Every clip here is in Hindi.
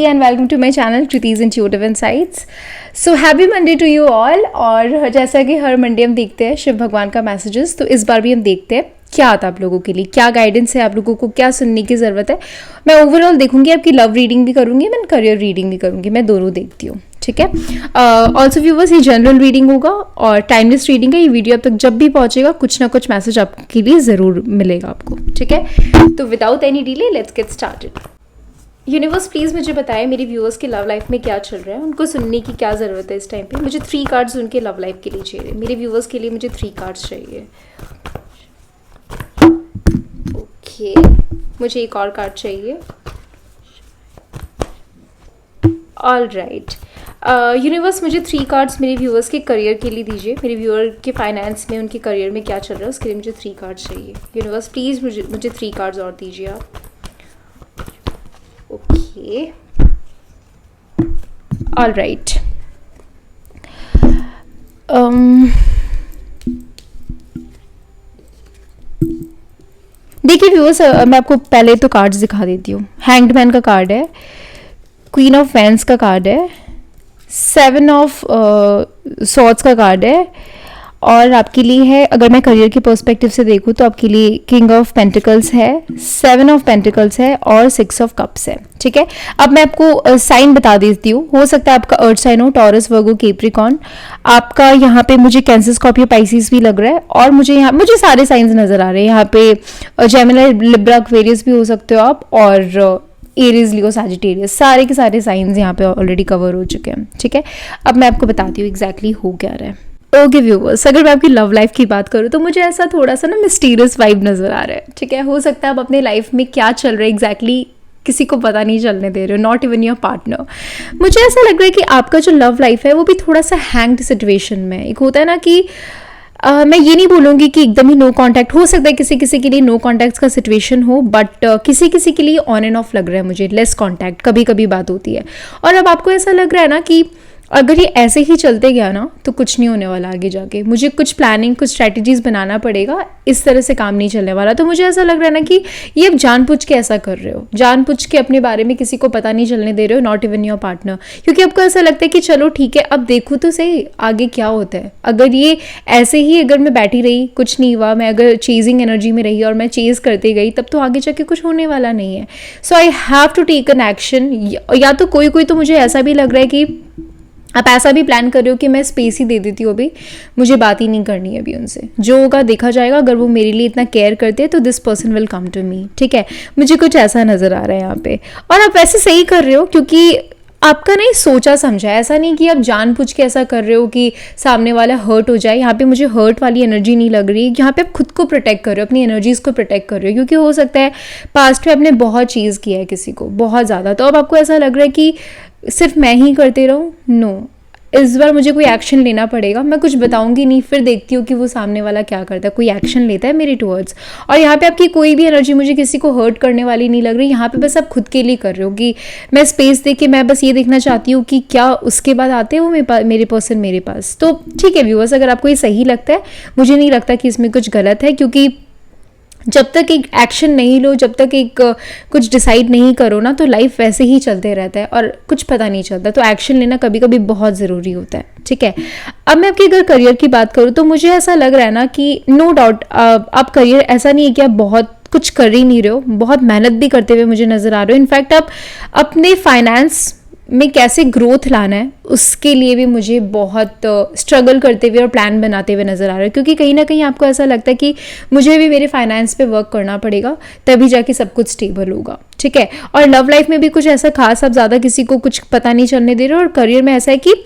And welcome to my channel Kriti's Intuitive Insights. So happy Monday to you all. और जैसा कि हर मंडे हम देखते हैं शिव भगवान का मैसेजेस, तो इस बार भी हम देखते हैं क्या आता है आप लोगों के लिए, क्या गाइडेंस है, आप लोगों को क्या सुनने की ज़रूरत है। मैं ओवरऑल देखूंगी, आपकी लव रीडिंग भी करूंगी, मैं करियर रीडिंग भी करूंगी, मैं दोनों देखती हूँ, ठीक है। ऑल्सो व्यूवर्स, ये जनरल रीडिंग होगा और टाइमलेस रीडिंग है। ये वीडियो अब तक जब भी पहुंचेगा कुछ ना कुछ मैसेज आपके लिए ज़रूर मिलेगा आपको, ठीक है। तो without any delay let's get started. Universe please मुझे बताएं मेरी व्यूअर्स की लव लाइफ में क्या चल रहा है, उनको सुनने की क्या ज़रूरत है इस टाइम पे। मुझे 3 कार्ड्स उनके लव लाइफ के लिए चाहिए, मेरे व्यूअर्स के लिए मुझे 3 कार्ड्स चाहिए। ओके, मुझे एक और कार्ड चाहिए। ऑल राइट यूनिवर्स, मुझे 3 कार्ड्स मेरे व्यूअर्स के करियर के लिए दीजिए। मेरे व्यूअर के फाइनेंस में, उनके करियर में क्या चल रहा है उसके लिए मुझे 3 कार्ड्स चाहिए। यूनिवर्स प्लीज़ मुझे 3 कार्ड्स और दीजिए आप। Okay, all right. देखिए व्यूअर्स, मैं आपको पहले तो कार्ड्स दिखा देती हूँ। हैंग्ड मैन का कार्ड है, क्वीन ऑफ वैंड्स का कार्ड है, 7 ऑफ सॉर्ड्स का कार्ड है, और आपके लिए है, अगर मैं करियर के पर्सपेक्टिव से देखूँ तो आपके लिए किंग ऑफ पेंटिकल्स है, 7 ऑफ पेंटिकल्स है और 6 ऑफ कप्स है, ठीक है। अब मैं आपको साइन बता देती हूँ। हो सकता है आपका अर्थ साइन हो, टॉरस, वर्गो, कैप्रिकॉर्न। आपका यहाँ पे मुझे कैंसर, स्कॉर्पियो, पाइसिस भी लग रहा है, और मुझे सारे साइंस नजर आ रहे हैं यहाँ पे। जेमिनी, लिब्रा, एक्वेरियस भी हो सकते हो आप, और एरीज, लियो, सैजिटेरियस, सारे के सारे साइंस यहाँ पे ऑलरेडी कवर हो चुके हैं, ठीक है। अब मैं आपको बताती हूँ एग्जैक्टली हो क्या रहा है। ओके व्यूवर्स, अगर मैं आपकी लव लाइफ की बात करूँ तो मुझे ऐसा थोड़ा सा ना मिस्टीरियस वाइब नजर आ रहा है, ठीक है। हो सकता है आप अपने लाइफ में क्या चल रहा है एग्जैक्टली किसी को पता नहीं चलने दे रहे हो, नॉट इवन योर पार्टनर। मुझे ऐसा लग रहा है कि आपका जो लव लाइफ है वो भी थोड़ा सा हैंग्ड सिचुएशन में। एक होता है ना कि मैं ये नहीं बोलूँगी कि एकदम ही नो कांटेक्ट, हो सकता है किसी किसी के लिए नो कांटेक्ट का सिचुएशन हो, बट किसी किसी के लिए ऑन एंड ऑफ लग रहा है मुझे, लेस कांटेक्ट कभी कभी बात होती है। और अब आपको ऐसा लग रहा है ना कि अगर ये ऐसे ही चलते गया ना तो कुछ नहीं होने वाला आगे जाके, मुझे कुछ प्लानिंग, कुछ स्ट्रैटेजीज बनाना पड़ेगा, इस तरह से काम नहीं चलने वाला। तो मुझे ऐसा लग रहा है ना कि ये अब जानबूझ के ऐसा कर रहे हो, जानबूझ के अपने बारे में किसी को पता नहीं चलने दे रहे हो, नॉट इवन योर पार्टनर, क्योंकि आपको ऐसा लगता है कि चलो ठीक है अब देखूँ तो सही आगे क्या होता है। अगर ये ऐसे ही अगर मैं बैठी रही, कुछ नहीं हुआ, मैं अगर चेजिंग एनर्जी में रही और मैं चेज करते गई, तब तो आगे जाके कुछ होने वाला नहीं है। So I have to take an action. या तो कोई तो मुझे ऐसा भी लग रहा है कि आप ऐसा भी प्लान कर रहे हो कि मैं स्पेस ही दे देती हूँ, अभी मुझे बात ही नहीं करनी है अभी उनसे, जो होगा देखा जाएगा। अगर वो मेरे लिए इतना केयर करते हैं तो this person will come to me, ठीक है। मुझे कुछ ऐसा नज़र आ रहा है यहाँ पे। और आप वैसे सही कर रहे हो, क्योंकि आपका नहीं सोचा समझा, ऐसा नहीं कि आप जानबूझ के ऐसा कर रहे हो कि सामने वाला हर्ट हो जाए। यहाँ पे मुझे हर्ट वाली एनर्जी नहीं लग रही। यहाँ पे आप खुद को प्रोटेक्ट कर रहे हो, अपनी एनर्जीज को प्रोटेक्ट कर रहे हो, क्योंकि हो सकता है पास्ट में आपने बहुत चीज़ किया है किसी को, बहुत ज़्यादा। तो अब आपको ऐसा लग रहा है कि सिर्फ मैं ही करते रहूँ। नो, इस बार मुझे कोई एक्शन लेना पड़ेगा। मैं कुछ बताऊंगी नहीं, फिर देखती हूँ कि वो सामने वाला क्या करता है, कोई एक्शन लेता है मेरे टुवर्ड्स। और यहाँ पे आपकी कोई भी एनर्जी मुझे किसी को हर्ट करने वाली नहीं लग रही। यहाँ पे बस आप खुद के लिए कर रहे हो कि मैं स्पेस दे के मैं बस ये देखना चाहती हूँ कि क्या उसके बाद आते हैं वो मेरे पर्सन मेरे पास। तो ठीक है व्यूअर्स, अगर आपको ये सही लगता है, मुझे नहीं लगता कि इसमें कुछ गलत है, क्योंकि जब तक एक एक्शन नहीं लो, जब तक एक कुछ डिसाइड नहीं करो ना, तो लाइफ वैसे ही चलते रहता है और कुछ पता नहीं चलता। तो एक्शन लेना कभी कभी बहुत ज़रूरी होता है, ठीक है। अब मैं आपके अगर करियर की बात करूँ तो मुझे ऐसा लग रहा है ना कि नो डाउट आप करियर, ऐसा नहीं है कि आप बहुत कुछ कर ही नहीं रहे हो, बहुत मेहनत भी करते हुए मुझे नज़र आ रहे हो। इनफैक्ट आप अपने फाइनेंस में कैसे ग्रोथ लाना है उसके लिए भी मुझे बहुत स्ट्रगल करते हुए और प्लान बनाते हुए नज़र आ रहा है, क्योंकि कहीं ना कहीं आपको ऐसा लगता है कि मुझे भी मेरे फाइनेंस पे वर्क करना पड़ेगा, तभी जाके सब कुछ स्टेबल होगा, ठीक है। और लव लाइफ में भी कुछ ऐसा खास आप ज़्यादा किसी को कुछ पता नहीं चलने दे रहे हो, और करियर में ऐसा है कि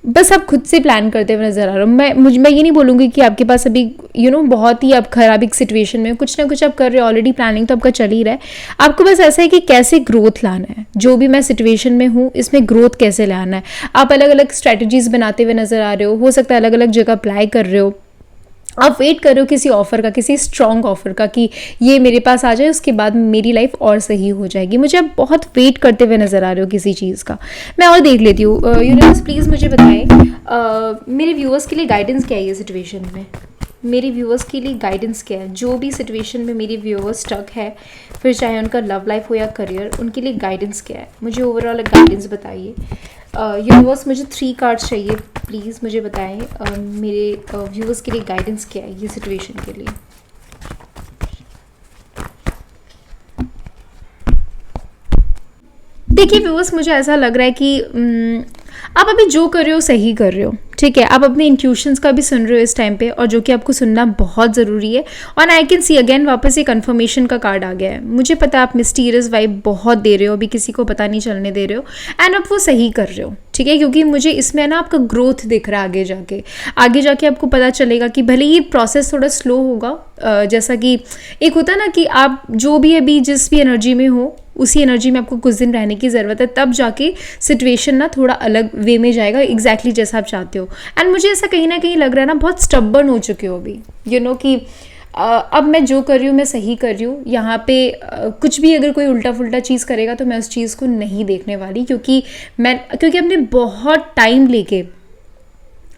बस आप खुद से प्लान करते हुए नजर आ रहे हो। मैं ये नहीं बोलूँगी कि आपके पास अभी बहुत ही आप खराब एक सिचुएशन में, कुछ ना कुछ आप कर रहे हो, ऑलरेडी प्लानिंग तो आपका चल ही रहा है। आपको बस ऐसा है कि कैसे ग्रोथ लाना है, जो भी मैं सिचुएशन में हूँ इसमें ग्रोथ कैसे लाना है। आप अलग अलग स्ट्रैटेजीज बनाते हुए नजर आ रहे हो सकता है अलग अलग जगह अप्लाई कर रहे हो, आप वेट कर रहे हो किसी ऑफर का, किसी स्ट्रॉन्ग ऑफर का, कि ये मेरे पास आ जाए उसके बाद मेरी लाइफ और सही हो जाएगी। मुझे आप बहुत वेट करते हुए नजर आ रहे हो किसी चीज़ का। मैं और देख लेती हूँ। यूनिवर्स प्लीज़ मुझे बताएं मेरे व्यूअर्स के लिए गाइडेंस क्या है ये सिचुएशन में। मेरे व्यूअर्स के लिए गाइडेंस क्या है, जो भी सिचुएशन में मेरे व्यूअर्स स्टक है, फिर चाहे उनका लव लाइफ हो या करियर, उनके लिए गाइडेंस क्या है, मुझे ओवरऑल गाइडेंस बताइए। यूनिवर्स मुझे 3 कार्ड्स चाहिए, प्लीज़ मुझे बताएं मेरे व्यूअर्स के लिए गाइडेंस क्या है ये सिचुएशन के लिए। देखिए व्यूअर्स, मुझे ऐसा लग रहा है कि आप अभी जो कर रहे हो सही कर रहे हो, ठीक है। आप अपने इंट्यूशंस का भी सुन रहे हो इस टाइम पे, और जो कि आपको सुनना बहुत ज़रूरी है। और आई कैन सी अगेन वापस ये कन्फर्मेशन का कार्ड आ गया है। मुझे पता है आप मिस्टीरियस वाइब बहुत दे रहे हो, अभी किसी को पता नहीं चलने दे रहे हो, एंड आप वो सही कर रहे हो, ठीक है। क्योंकि मुझे इसमें ना आपका ग्रोथ दिख रहा है आगे जाके आपको पता चलेगा कि भले ये प्रोसेस थोड़ा स्लो होगा, जैसा कि एक होता है ना कि आप जो भी अभी जिस भी एनर्जी में हो उसी एनर्जी में आपको कुछ दिन रहने की ज़रूरत है, तब जाके सिचुएशन ना थोड़ा अलग वे में जाएगा, एग्जैक्टली जैसा आप चाहते हो। एंड मुझे ऐसा कहीं ना कहीं लग रहा है ना, बहुत स्टबर्न हो चुके हो अभी, यू नो कि अब मैं जो कर रही हूँ मैं सही कर रही हूँ। यहाँ पे कुछ भी अगर कोई उल्टा फुल्टा चीज़ करेगा तो मैं उस चीज़ को नहीं देखने वाली, क्योंकि हमने बहुत टाइम लेके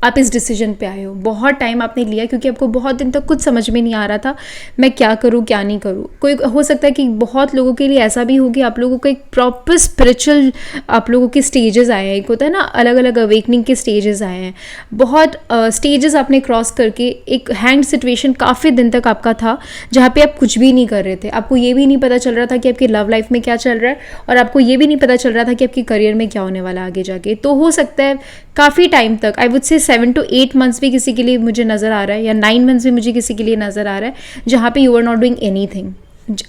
आप इस डिसीजन पे आए हो, बहुत टाइम आपने लिया, क्योंकि आपको बहुत दिन तक कुछ समझ में नहीं आ रहा था मैं क्या करूँ क्या नहीं करूँ। कोई हो सकता है कि बहुत लोगों के लिए ऐसा भी हो कि आप लोगों को एक प्रॉपर स्पिरिचुअल आप लोगों के स्टेजेस आए हैं, एक होता है ना अलग अलग अवेकनिंग के स्टेजेस आए हैं, बहुत स्टेजेस आपने क्रॉस करके एक हैंड सिचुएशन काफ़ी दिन तक आपका था जहाँ पे आप कुछ भी नहीं कर रहे थे। आपको ये भी नहीं पता चल रहा था कि आपकी लव लाइफ में क्या चल रहा है, और आपको ये भी नहीं पता चल रहा था कि आपके करियर में क्या होने वाला आगे जाके। तो हो सकता है काफ़ी टाइम तक, I would say 7 to 8 months भी किसी के लिए मुझे नज़र आ रहा है, या 9 मंथ्स भी मुझे किसी के लिए नज़र आ रहा है, जहाँ पे you are not doing anything,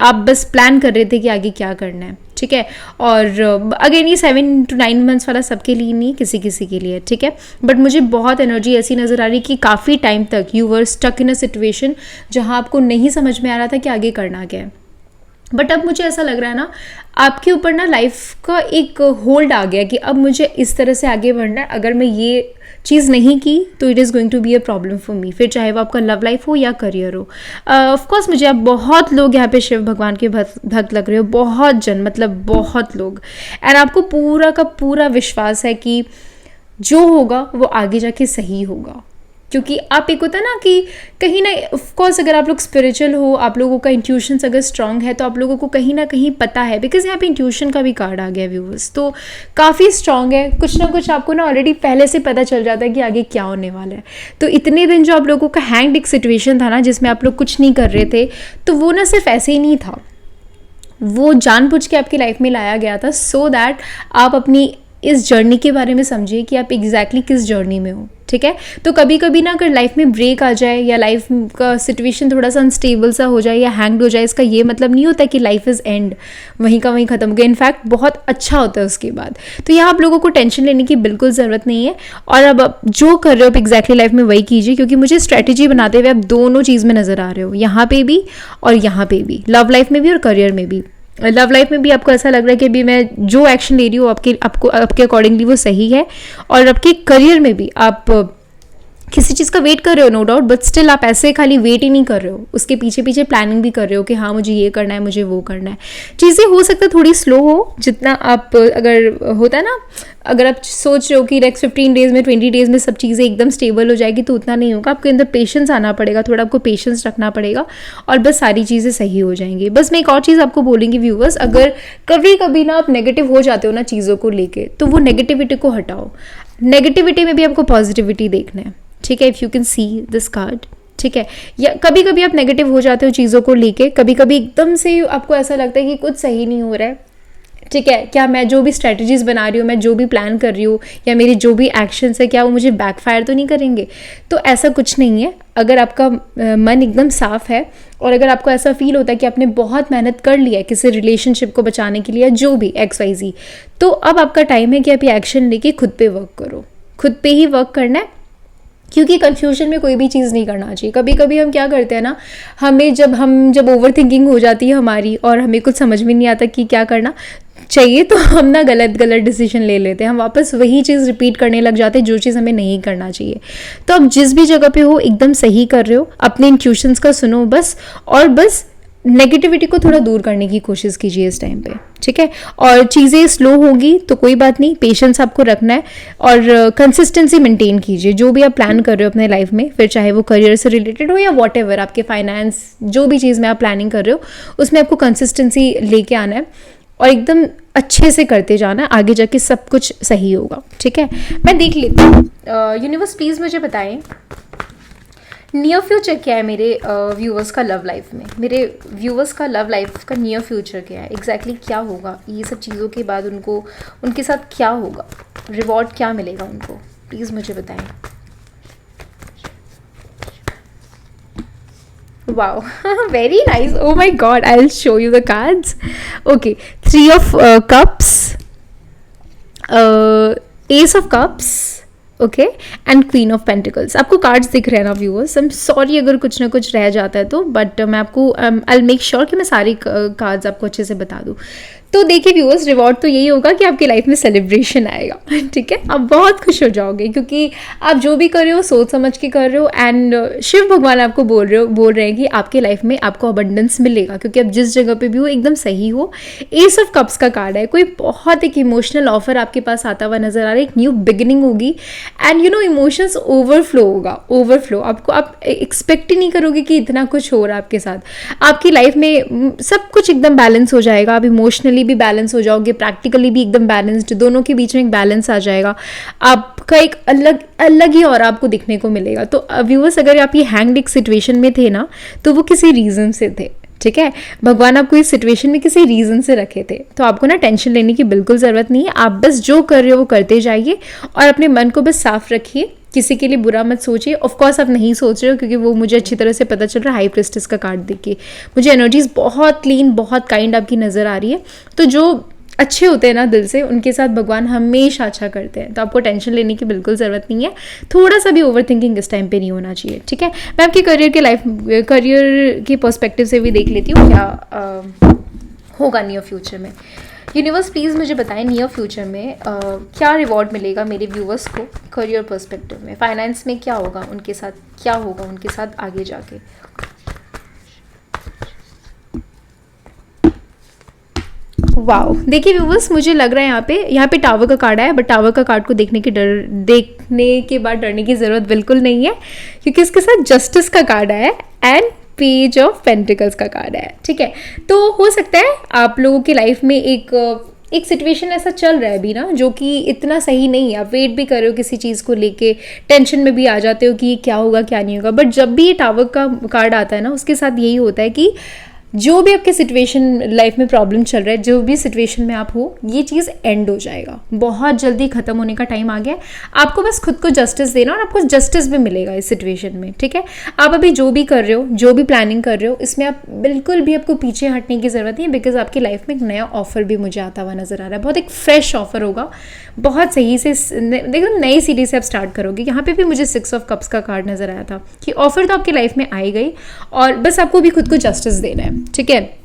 आप बस प्लान कर रहे थे कि आगे क्या करना है, ठीक है। और अगेन ये 7 to 9 मंथ्स वाला सबके लिए नहीं, किसी किसी के लिए, ठीक है। बट मुझे बहुत एनर्जी ऐसी नज़र आ रही कि काफ़ी टाइम तक you were stuck in a situation जहाँ आपको नहीं समझ में आ रहा था कि आगे करना क्या है। बट अब मुझे ऐसा लग रहा है ना, आपके ऊपर ना लाइफ का एक होल्ड आ गया कि अब मुझे इस तरह से आगे बढ़ना है, अगर मैं ये चीज़ नहीं की तो it is going to be a problem for me, फिर चाहे वो आपका लव लाइफ हो या करियर हो। ऑफकोर्स मुझे अब बहुत लोग यहाँ पे शिव भगवान के भक्त लग रहे हो, बहुत जन, मतलब बहुत लोग, एंड आपको पूरा का पूरा विश्वास है कि जो होगा वो आगे जाके सही होगा। क्योंकि आप एक होता है ना कि कहीं ना, ऑफकोर्स अगर आप लोग स्पिरिचुअल हो, आप लोगों का इंट्यूशंस अगर स्ट्रांग है तो आप लोगों को कहीं ना कहीं पता है, बिकॉज यहाँ पे इंट्यूशन का भी कार्ड आ गया व्यूअर्स, तो काफ़ी स्ट्रांग है। कुछ ना कुछ आपको ना ऑलरेडी पहले से पता चल जाता है कि आगे क्या होने वाला है। तो इतने दिन जो आप लोगों का हैंग्ड एक सिचुएशन था ना, जिसमें आप लोग कुछ नहीं कर रहे थे, तो वो ना सिर्फ ऐसे ही नहीं था, वो जानबूझ के आपकी लाइफ में लाया गया था, सो दैट आप अपनी इस जर्नी के बारे में समझिए कि आप एग्जैक्टली किस जर्नी में हो, ठीक है। तो कभी कभी ना अगर लाइफ में ब्रेक आ जाए या लाइफ का सिचुएशन थोड़ा सा अनस्टेबल सा हो जाए या हैंग्ड हो जाए, इसका ये मतलब नहीं होता कि लाइफ इज़ एंड, वहीं का वहीं ख़त्म हो गया। इनफैक्ट बहुत अच्छा होता है उसके बाद। तो यहाँ आप लोगों को टेंशन लेने की बिल्कुल ज़रूरत नहीं है, और अब आप जो कर रहे हो आप एग्जैक्टली लाइफ में वही कीजिए, क्योंकि मुझे स्ट्रैटेजी बनाते हुए आप दोनों चीज़ में नज़र आ रहे हो, यहाँ पे भी और यहाँ पे भी, लव लाइफ में भी और करियर में भी। लव लाइफ में भी आपको ऐसा लग रहा है कि अभी मैं जो एक्शन ले रही हूँ आपके अकॉर्डिंगली वो सही है, और आपके करियर में भी आप किसी चीज़ का वेट कर रहे हो, नो डाउट, बट स्टिल आप ऐसे खाली वेट ही नहीं कर रहे हो, उसके पीछे पीछे प्लानिंग भी कर रहे हो कि हाँ मुझे ये करना है, मुझे वो करना है। चीज़ें हो सकता है थोड़ी स्लो हो, जितना आप अगर होता है ना, अगर आप सोच रहे हो कि नेक्स्ट 15 डेज़ में 20 डेज़ में सब चीज़ें एकदम स्टेबल हो जाएगी, तो उतना नहीं होगा। आपके अंदर पेशेंस आना पड़ेगा, थोड़ा आपको पेशेंस रखना पड़ेगा, और बस सारी चीज़ें सही हो जाएंगी। बस मैं एक और चीज़ आपको बोलूँगी व्यूअर्स, अगर कभी कभी ना आप नेगेटिव हो जाते हो ना चीज़ों को लेके, तो वो नेगेटिविटी को हटाओ। नेगेटिविटी में भी आपको पॉजिटिविटी देखना है, ठीक है। If you can see this card, ठीक है। या कभी कभी आप नेगेटिव हो जाते हो चीज़ों को लेके, कभी कभी एकदम से आपको ऐसा लगता है कि कुछ सही नहीं हो रहा है, ठीक है। क्या मैं जो भी स्ट्रेटजीज बना रही हूँ, मैं जो भी प्लान कर रही हूँ, या मेरी जो भी एक्शंस है, क्या वो मुझे बैकफायर तो नहीं करेंगे? तो ऐसा कुछ नहीं है। अगर आपका मन एकदम साफ है, और अगर आपको ऐसा फील होता है कि आपने बहुत मेहनत कर लिया है किसी रिलेशनशिप को बचाने के लिए, जो भी XYZ, तो अब आपका टाइम है कि आप ये एक्शन लेके खुद पे वर्क करो, खुद पे ही वर्क करना है। क्योंकि कन्फ्यूजन में कोई भी चीज़ नहीं करना चाहिए। कभी कभी हम क्या करते हैं ना, जब ओवर थिंकिंग हो जाती है हमारी, और हमें कुछ समझ में नहीं आता कि क्या करना चाहिए, तो हम ना गलत डिसीजन ले लेते हैं, हम वापस वही चीज़ रिपीट करने लग जाते हैं जो चीज़ हमें नहीं करना चाहिए। तो आप जिस भी जगह पे हो एकदम सही कर रहे हो, अपने इंट्यूशंस का सुनो बस, और बस नेगेटिविटी को थोड़ा दूर करने की कोशिश कीजिए इस टाइम पे, ठीक है। और चीज़ें स्लो होगी तो कोई बात नहीं, पेशेंस आपको रखना है और कंसिस्टेंसी मेंटेन कीजिए। जो भी आप प्लान कर रहे हो अपने लाइफ में, फिर चाहे वो करियर से रिलेटेड हो या वॉट एवर आपके फाइनेंस, जो भी चीज़ में आप प्लानिंग कर रहे हो उसमें आपको कंसिस्टेंसी लेके आना है और एकदम अच्छे से करते जाना, आगे जाके सब कुछ सही होगा, ठीक है। मैं देख लेती हूँ। यूनिवर्स प्लीज़ मुझे बताएं नियर फ्यूचर क्या है मेरे व्यूवर्स का लव लाइफ में, मेरे व्यूवर्स का लव लाइफ का नियर फ्यूचर क्या है, एग्जैक्टली क्या होगा ये सब चीज़ों के बाद उनको, उनके साथ क्या होगा, रिवॉर्ड क्या मिलेगा उनको, प्लीज़ मुझे बताएं। Wow, very nice. Oh my god, I'll show you the cards. Okay, 3 of cups, Ace of cups, okay, and queen of pentacles. आपको कार्ड्स दिख रहे हैं ना व्यूअर्स? आई एम सॉरी अगर कुछ ना कुछ रह जाता है तो, बट मैं आपको आई मेक श्योर कि मैं सारी कार्ड्स आपको अच्छे से बता दूँ। तो देखिए व्यूअर्स, रिवॉर्ड तो यही होगा कि आपकी लाइफ में सेलिब्रेशन आएगा, ठीक है। आप बहुत खुश हो जाओगे क्योंकि आप जो भी कर रहे हो सोच समझ के कर रहे हो, एंड शिव भगवान आपको बोल रहे हैं कि आपके लाइफ में आपको अबंडेंस मिलेगा क्योंकि आप जिस जगह पे भी हो एकदम सही हो। एस ऑफ कप्स का कार्ड है, कोई बहुत एक इमोशनल ऑफर आपके पास आता हुआ नजर आ रहा है, एक न्यू बिगिनिंग होगी and you know emotions overflow होगा, ओवरफ्लो। आपको आप एक्सपेक्ट ही नहीं करोगे कि इतना कुछ हो रहा है आपके साथ। आपकी लाइफ में सब कुछ एकदम बैलेंस हो जाएगा, आप इमोशनली भी बैलेंस हो जाओगे, प्रैक्टिकली भी एकदम बैलेंस्ड, दोनों के बीच में एक बैलेंस आ जाएगा। आपका एक अलग अलग ही और आपको दिखने को मिलेगा। तो व्यूअर्स, अगर आप ये हैंग्ड एक सिचुएशन में थे ना तो वो किसी रीजन से थे, ठीक है। भगवान आपको इस सिचुएशन में किसी रीजन से रखे थे, तो आपको ना टेंशन लेने की बिल्कुल ज़रूरत नहीं है। आप बस जो कर रहे हो वो करते जाइए और अपने मन को बस साफ रखिए, किसी के लिए बुरा मत सोचिए। ऑफ कोर्स आप नहीं सोच रहे हो क्योंकि वो मुझे अच्छी तरह से पता चल रहा है। हाई प्रिस्टेस का कार्ड देख के मुझे एनर्जीज बहुत क्लीन, बहुत काइंड आपकी नज़र आ रही है। तो जो अच्छे होते हैं ना दिल से, उनके साथ भगवान हमेशा अच्छा करते हैं, तो आपको टेंशन लेने की बिल्कुल ज़रूरत नहीं है। थोड़ा सा भी ओवर थिंकिंग इस टाइम पे नहीं होना चाहिए, ठीक है। मैं आपके करियर के पर्सपेक्टिव से भी देख लेती हूँ क्या होगा नियर फ्यूचर में। यूनिवर्स प्लीज़ मुझे बताएं नियर फ्यूचर में क्या रिवॉर्ड मिलेगा मेरे व्यूवर्स को करियर पर्सपेक्टिव में, फाइनेंस में क्या होगा उनके साथ, क्या होगा उनके साथ आगे जाके। वाओ, देखिए व्यूवर्स, मुझे लग रहा है यहाँ पे टावर का कार्ड है, बट टावर का कार्ड को देखने के बाद डरने की ज़रूरत बिल्कुल नहीं है क्योंकि इसके साथ जस्टिस का कार्ड है एंड पेज ऑफ पेंटिकल्स का कार्ड है, ठीक है। तो हो सकता है आप लोगों की लाइफ में एक सिचुएशन ऐसा चल रहा है अभी ना जो कि इतना सही नहीं है। आप वेट भी कर रहे हो किसी चीज़ को लेके, टेंशन में भी आ जाते हो कि क्या होगा क्या नहीं होगा, बट जब भी ये टावर का कार्ड आता है ना उसके साथ यही होता है कि जो भी आपके सिचुएशन लाइफ में प्रॉब्लम चल रहा है, जो भी सिचुएशन में आप हो, ये चीज़ एंड हो जाएगा, बहुत जल्दी ख़त्म होने का टाइम आ गया। आपको बस खुद को जस्टिस देना और आपको जस्टिस भी मिलेगा इस सिचुएशन में, ठीक है। आप अभी जो भी कर रहे हो, जो भी प्लानिंग कर रहे हो, इसमें आप बिल्कुल भी आपको पीछे हटने की ज़रूरत नहीं है बिकॉज आपकी लाइफ में एक नया ऑफर भी मुझे आता हुआ नज़र आ रहा है। बहुत एक फ्रेश ऑफर होगा, बहुत सही से देखो नई सीरीज से आप स्टार्ट करोगे। यहाँ पे भी मुझे 6 ऑफ कप्स का कार्ड नज़र आया था कि ऑफर तो आपकी लाइफ में आई गई और बस आपको भी खुद को जस्टिस देना है, ठीक है।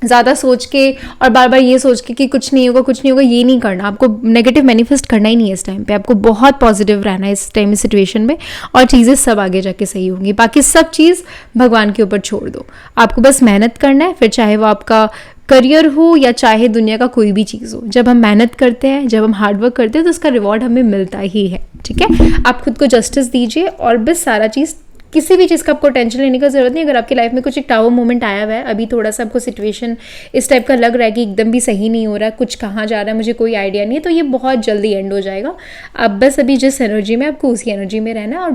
ज़्यादा सोच के और बार बार ये सोच के कि कुछ नहीं होगा ये नहीं करना। आपको नेगेटिव मैनिफेस्ट करना ही नहीं है इस टाइम पे, आपको बहुत पॉजिटिव रहना है इस टाइम इस सिचुएशन में और चीज़ें सब आगे जाके सही होंगी। बाकी सब चीज़ भगवान के ऊपर छोड़ दो, आपको बस मेहनत करना है, फिर चाहे वो आपका करियर हो या चाहे दुनिया का कोई भी चीज़ हो। जब हम मेहनत करते हैं, जब हम हार्डवर्क करते हैं तो उसका रिवॉर्ड हमें मिलता ही है, ठीक है। आप खुद को जस्टिस दीजिए और बस सारा चीज़, किसी भी चीज़ का आपको टेंशन लेने का ज़रूरत नहीं। अगर आपकी लाइफ में कुछ एक टावर मोमेंट आया हुआ है, अभी थोड़ा सा आपको सिचुएशन इस टाइप का लग रहा है कि एकदम भी सही नहीं हो रहा है, कुछ कहाँ जा रहा है मुझे कोई आइडिया नहीं है, तो ये बहुत जल्दी एंड हो जाएगा। आप बस अभी जिस एनर्जी में, आपको उसी एनर्जी में रहना है और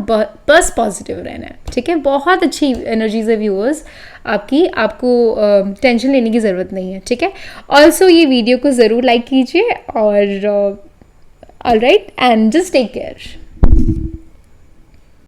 बस पॉजिटिव रहना है, ठीक है। बहुत अच्छी एनर्जीज है व्यूअर्स आपकी, आपको टेंशन लेने की ज़रूरत नहीं है, ठीक है। ऑल्सो ये वीडियो को ज़रूर लाइक कीजिए और alright and just take care.